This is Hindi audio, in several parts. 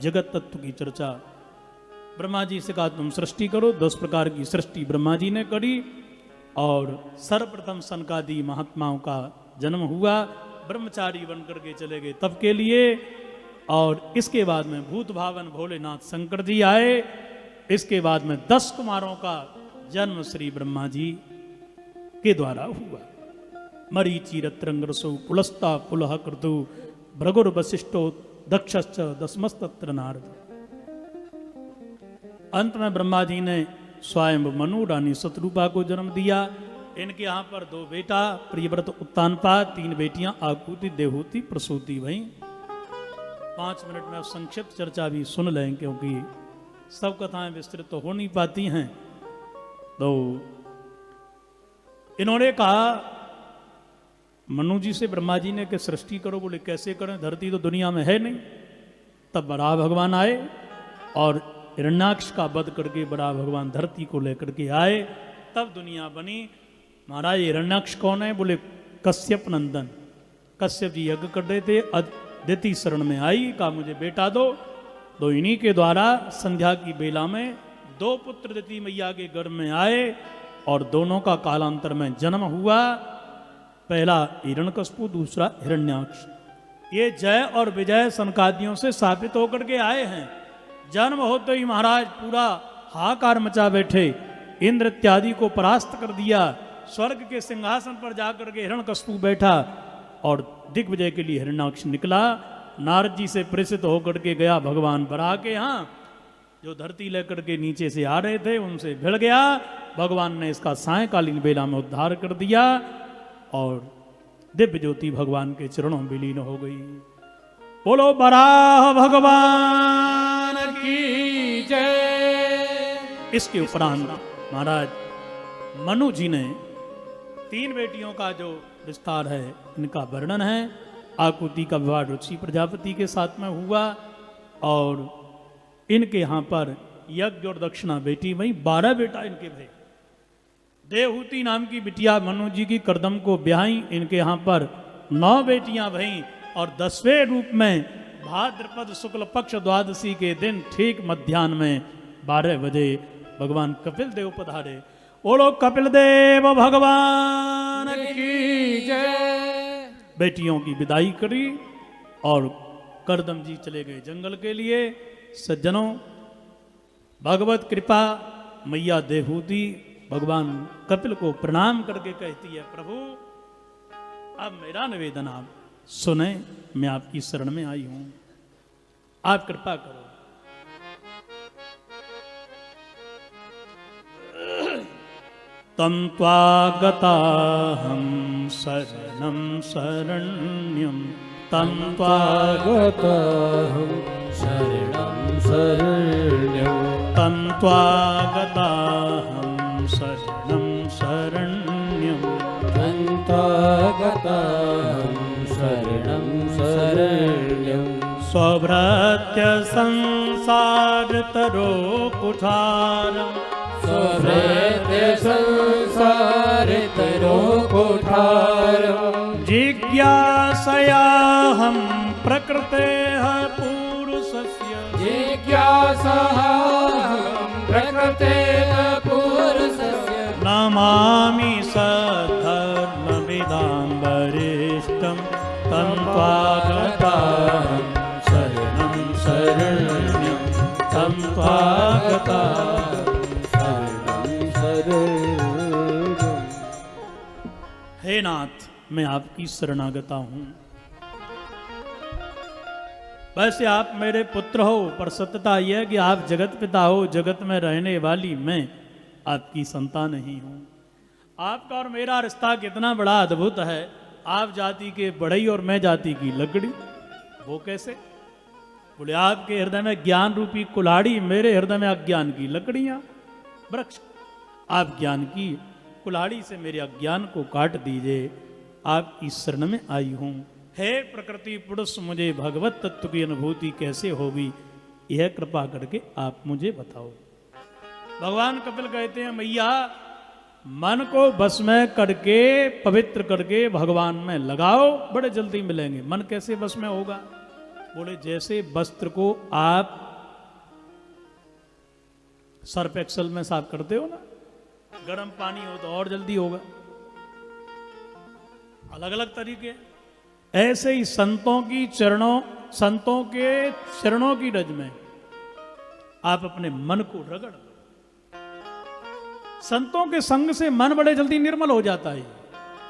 जगत तत्व की चर्चा। ब्रह्मा जी से कहा तुम सृष्टि करो। 10 प्रकार की सृष्टि ब्रह्मा जी ने करी और सर्वप्रथम सनकादि महात्माओं का जन्म हुआ। ब्रह्मचारी बन करके चले गए तब के लिए। और इसके बाद में भूत भावन भोलेनाथ शंकर जी आए। इसके बाद में 10 कुमारों का जन्म श्री ब्रह्मा जी के द्वारा हुआ। मरीचि रत्रंगरसो पुलस्ता पुलह क्रतु भृगुर वशिष्ठो दक्षश्च दसमस्तत्र नारद। अंत में ब्रह्मा जी ने स्वयं मनु रानी शतरूपा को जन्म दिया। इनके यहाँ पर 2 बेटा प्रियव्रत उत्तानपाद, 3 बेटियां आकुति देहूति प्रसूति भई। 5 मिनट में संक्षिप्त चर्चा भी सुन लें क्योंकि सब कथाएं विस्तृत तो हो नहीं पाती हैं। तो इन्होंने कहा मनु जी से ब्रह्मा जी ने कि सृष्टि करो। बोले कैसे करें, धरती तो दुनिया में है नहीं। तब बड़ा भगवान आए और हिरण्याक्ष का वध करके बड़ा भगवान धरती को लेकर के आए, तब दुनिया बनी। महाराज हिरण्याक्ष कौन है? बोले कश्यप नंदन। कश्यप जी यज्ञ कर रहे थे, अदिति शरण में आई, कहा मुझे बेटा दो। तो इन्हीं के द्वारा संध्या की बेला में 2 पुत्र दिति मैया के गर्भ में आए और दोनों का कालांतर में जन्म हुआ। पहला हिरण्यकश्यप, दूसरा हिरण्याक्ष। ये जय और विजय सनकादियों से स्थापित होकर के आए हैं। जन्म होते ही महाराज पूरा हाहाकार मचा बैठे, इंद्र इत्यादि को परास्त कर दिया। स्वर्ग के सिंहासन पर जाकर के हिरण्यकश्यप बैठा और दिग्विजय के लिए हिरण्याक्ष निकला। नारद जी से प्रेषित होकर के गया भगवान बराह के यहाँ। जो धरती लेकर के नीचे से आ रहे थे उनसे भिड़ गया। भगवान ने इसका सायंकालीन बेला में उद्धार कर दिया और दिव्य ज्योति भगवान के चरणों में विलीन हो गई। बोलो बराह भगवान की जय। इसके उपरांत महाराज मनु जी ने 3 बेटियों का जो विस्तार है इनका वर्णन है। आकुति का विवाह ऋषि प्रजापति के साथ में हुआ और इनके यहाँ पर यज्ञ और दक्षिणा बेटी वही 12 बेटा इनके भय। देवहूति नाम की बिटिया मनु जी की करदम को ब्याही। इनके यहाँ पर 9 बेटियां भई और 10वें रूप में भाद्रपद शुक्ल पक्ष द्वादशी के दिन ठीक मध्याह्न में 12 बजे भगवान कपिल देव पधारे। बोलो कपिल देव भगवान की जय। बेटियों की विदाई करी और करदम जी चले गए जंगल के लिए। सज्जनों, भगवत कृपा मैया देवहूति भगवान कपिल को प्रणाम करके कहती है प्रभु अब मेरा निवेदन आप सुने, मैं आपकी शरण में आई हूं, आप कृपा करो। तम त्वागताहं शरणं शरण्यं तम त्वागताहं शरणं शरण्यं तम त्वागताहं शरणं शरण्यं तन्त्वागताहं शरणं शरण्यं स्वभृत्य संसारतरो कुठारम् स्वभृत्य संसारतरो कुठारम् जिज्ञासयाहं प्रकृतेः पुरुषस्य जिज्ञासाहं प्रकृतेः पुरुषस्य नमामि सद्धर्मविदां वरिष्ठं तं त्वागताहं शरणं शरण्यं तं त्वागताहं शरणं शरण्यं। हे नाथ, मैं आपकी शरणागता हूं। वैसे आप मेरे पुत्र हो, पर सत्यता यह है कि आप जगत पिता हो। जगत में रहने वाली मैं आपकी संतान नहीं हूं। आपका और मेरा रिश्ता कितना बड़ा अद्भुत है। आप जाति के बढ़ई और मैं जाति की लकड़ी। वो कैसे? बोले आपके हृदय में ज्ञान रूपी कुल्हाड़ी, मेरे हृदय में अज्ञान की लकड़ियां वृक्ष। आप ज्ञान की कुल्हाड़ी से मेरे अज्ञान को काट दीजिए। आपकी शरण में आई हूं। हे प्रकृति पुरुष, मुझे भगवत तत्व की अनुभूति कैसे होगी, यह कृपा करके आप मुझे बताओ। भगवान कपिल कहते हैं मैया मन को बस में करके पवित्र करके भगवान में लगाओ, बड़े जल्दी मिलेंगे। मन कैसे बस में होगा? बोले जैसे वस्त्र को आप सर्फ एक्सल में साफ करते हो ना, गर्म पानी हो तो और जल्दी होगा, अलग अलग तरीके। ऐसे ही संतों के चरणों की रज में आप अपने मन को रगड़ दो। संतों के संग से मन बड़े जल्दी निर्मल हो जाता है।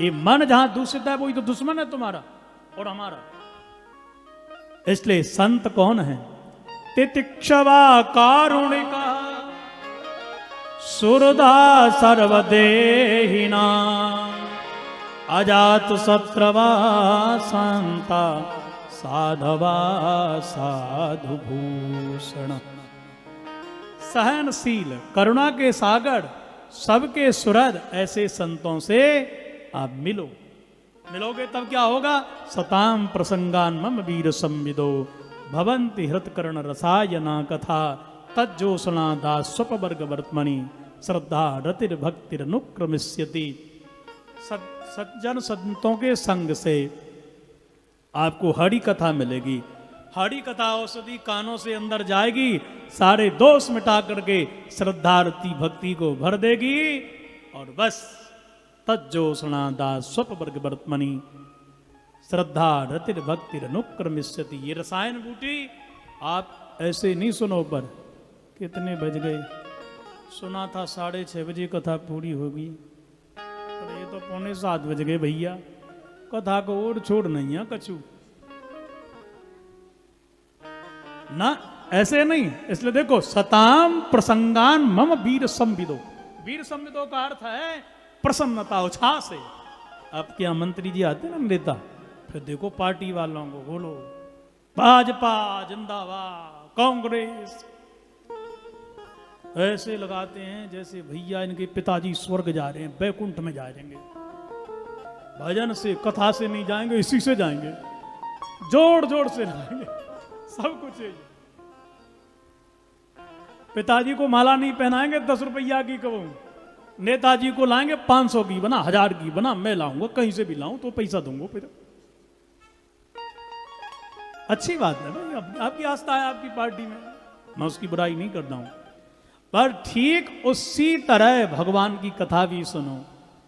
ये मन जहां दूषित है वही तो दुश्मन है तुम्हारा और हमारा। इसलिए संत कौन है? तितिक्षवा कारुणिका सुरदा सर्वदेहिना अजात शत्रवा शांता साधवा साधु भूषण। सहनशील, करुणा के सागर, सबके सुहृद ऐसे संतों से आप मिलोगे तब क्या होगा? सताम प्रसंगान मम वीर संविदो भवंति हृतकर्ण रसायना कथा तज्जोषणा दास स्वपवर्ग वर्तमणि श्रद्धा रतिर भक्तिरनुक्रमिष्यति। सज्जन संतों के संग से आपको हरि कथा मिलेगी। हरि कथा औषधि कानों से अंदर जाएगी, सारे दोष मिटा करके श्रद्धा रति भक्ति को भर देगी और बस तज्जोषणा दास स्वपवर्ग वर्तमणि श्रद्धा रतिर भक्तिरनुक्रमिष्यति। ये रसायन बूटी आप ऐसे नहीं सुनो। पर कितने बज गए? सुना था 6:30 बजे कथा पूरी होगी, पर ये तो 6:45 बज गए भैया। कथा को ओढ़ छोड़ नहीं है कछु ना, ऐसे नहीं। इसलिए देखो, सताम प्रसंगान मम वीर संविदो। वीर संविदो का अर्थ है प्रसन्नता, उत्साह से। अब क्या मंत्री जी आते ना नेता, फिर देखो पार्टी वालों को बोलो भाजपा जिंदाबाद, कांग्रेस, ऐसे लगाते हैं जैसे भैया इनके पिताजी स्वर्ग जा रहे हैं, बैकुंठ में जाएंगे। भजन से कथा से नहीं जाएंगे, इसी से जाएंगे, जोड़ जोड़ से जाएंगे, सब कुछ है। पिताजी को माला नहीं पहनाएंगे 10 रुपया की, कहो नेताजी को लाएंगे 500 की बना, 1000 की बना, मैं लाऊंगा, कहीं से भी लाऊं तो पैसा दूंगा। फिर अच्छी बात है भाई, आपकी आस्था है आपकी पार्टी में, मैं उसकी बुराई नहीं करता हूं। पर ठीक उसी तरह भगवान की कथा भी सुनो।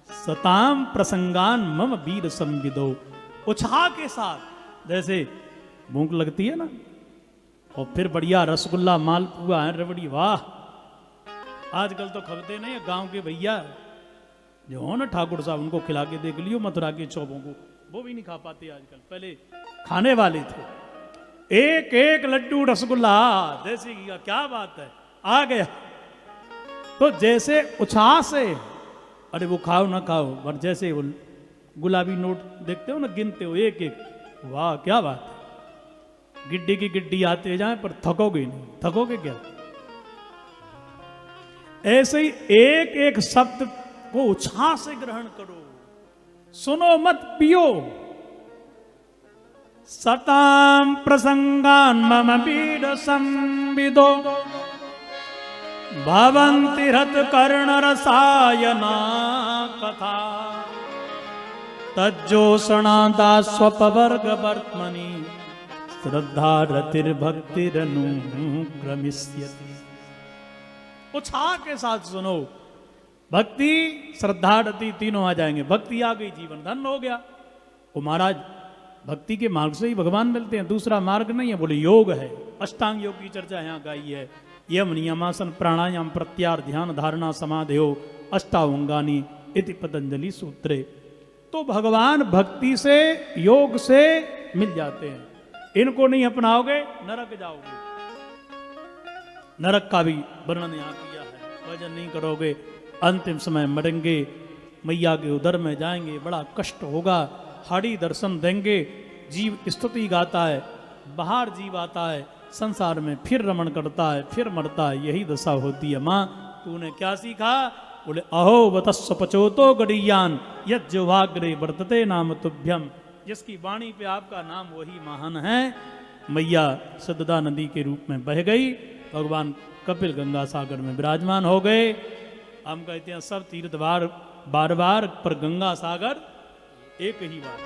सताम प्रसंगान मम वीर संविदो, उत्साह के साथ। जैसे भूख लगती है ना, और फिर बढ़िया रसगुल्ला मालपुआ है, रबड़ी, वाह। आजकल तो खबते नहीं, गांव के भैया जो हो ना ठाकुर साहब, उनको खिला के देख लियो मथुरा के चौबों को, वो भी नहीं खा पाते आजकल। पहले खाने वाले थे, एक एक लड्डू रसगुल्ला देसी घी का, क्या बात है, आ गया। तो जैसे उत्साह से, अरे वो खाओ ना खाओ, पर जैसे वो गुलाबी नोट देखते हो ना, गिनते हो एक एक, वाह क्या बात है, गिड्डी की गिड्डी आते जाए, पर थकोगे नहीं। थकोगे क्या? ऐसे ही एक एक शब्द को उत्साह से ग्रहण करो, सुनो मत पियो। सताम प्रसंगान मम वीर संविदो भवन्ति हृतकर्ण रसायना कथा तज्जोषणा दास स्वपवर्ग वर्तमणि श्रद्धा रतिर भक्तिरनुक्रमिष्यति। उत्साह के साथ सुनो। भक्ति, श्रद्धा, रति तीनों आ जाएंगे। भक्ति आ गई, जीवन धन हो गया। वो महाराज भक्ति के मार्ग से ही भगवान मिलते हैं, दूसरा मार्ग नहीं है। बोले योग है, अष्टांग योग की चर्चा यहाँ गाई है। यम नियमासन प्राणायाम प्रत्याहार ध्यान धारणा समाधयो अष्टावंगानी इति पतंजलि सूत्रे। तो भगवान भक्ति से, योग से मिल जाते हैं। इनको नहीं अपनाओगे नरक जाओगे। नरक का भी वर्णन यहाँ किया है। भजन नहीं करोगे, अंतिम समय मरेंगे, मैया के उदर में जाएंगे, बड़ा कष्ट होगा। हरि दर्शन देंगे, जीव स्तुति गाता है, बाहर जीव आता है संसार में, फिर रमण करता है, फिर मरता है। यही दशा होती है। माँ तूने क्या सीखा? बोले अहो वतस्व पचोतो गरीयान यज्जवाग्रे वर्तते नाम तुभ्यम। जिसकी वाणी पे आपका नाम वही महान है। मैया सददा नदी के रूप में बह गई, भगवान कपिल गंगा सागर में विराजमान हो गए। हम कहते हैं सब तीर्थ बार बार, पर गंगा सागर एक ही बार।